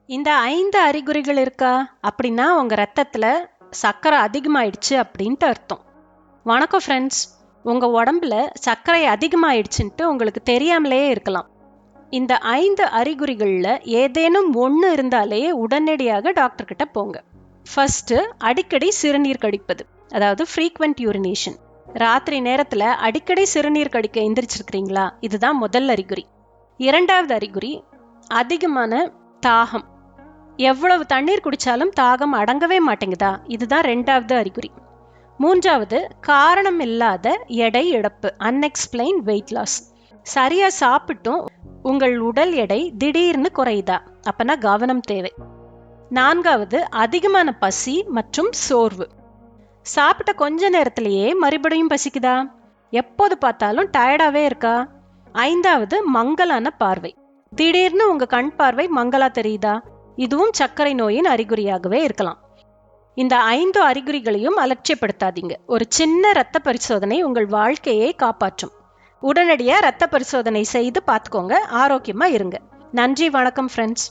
இந்த 5 அறிகுறிகள் இருக்கா அப்படின்னா உங்க ரத்தத்துல சர்க்கரை அதிகமாயிடுச்சு அப்படின்ட்டு அர்த்தம். வணக்கம் ஃப்ரெண்ட்ஸ், உங்க உடம்புல சர்க்கரை அதிகமாயிடுச்சுன்ட்டு உங்களுக்கு தெரியாமலே இருக்கலாம். இந்த 5 அறிகுறிகள்ல ஏதேனும் ஒன்று இருந்தாலே உடனடியாக டாக்டர் கிட்ட போங்க. ஃபர்ஸ்ட், அடிக்கடி சிறுநீர் கழிப்பது, அதாவது ஃப்ரீக்வெண்ட் யூரினேஷன். ராத்திரி நேரத்துல அடிக்கடி சிறுநீர் கழிக்க எந்திரிச்சிருக்கிறீங்களா? இதுதான் முதல் அறிகுறி. இரண்டாவது அறிகுறி, அதிகமான தாகம். எவ்வளவு தண்ணீர் குடிச்சாலும் தாகம் அடங்கவே மாட்டேங்குதா? இதுதான் ரெண்டாவது அறிகுறி. மூன்றாவது, காரணம் இல்லாத எடை இழப்பு, அன்எக்ஸ்பிளைன்ட் வெயிட் லாஸ். சரியா சாப்பிட்டும் உங்கள் உடல் எடை திடீர்னு குறையுதா? அப்பனா கவனம் தேவை. நான்காவது, அதிகமான பசி மற்றும் சோர்வு. சாப்பிட்ட கொஞ்ச நேரத்திலேயே மறுபடியும் பசிக்குதா? எப்போது பார்த்தாலும் டயர்டாவே இருக்கா? ஐந்தாவது, மங்கலான பார்வை. திடீர்னு உங்க கண் பார்வை மங்கலா தெரியுதா? இதுவும் சர்க்கரை நோயின் அறிகுறியாகவே இருக்கலாம். இந்த 5 அறிகுறிகளையும் அலட்சியப்படுத்தாதீங்க. ஒரு சின்ன இரத்த பரிசோதனை உங்கள் வாழ்க்கையை காப்பாற்றும். உடனடியா இரத்த பரிசோதனை செய்து பார்த்துக்கோங்க. ஆரோக்கியமா இருங்க. நன்றி, வணக்கம் ஃப்ரெண்ட்ஸ்.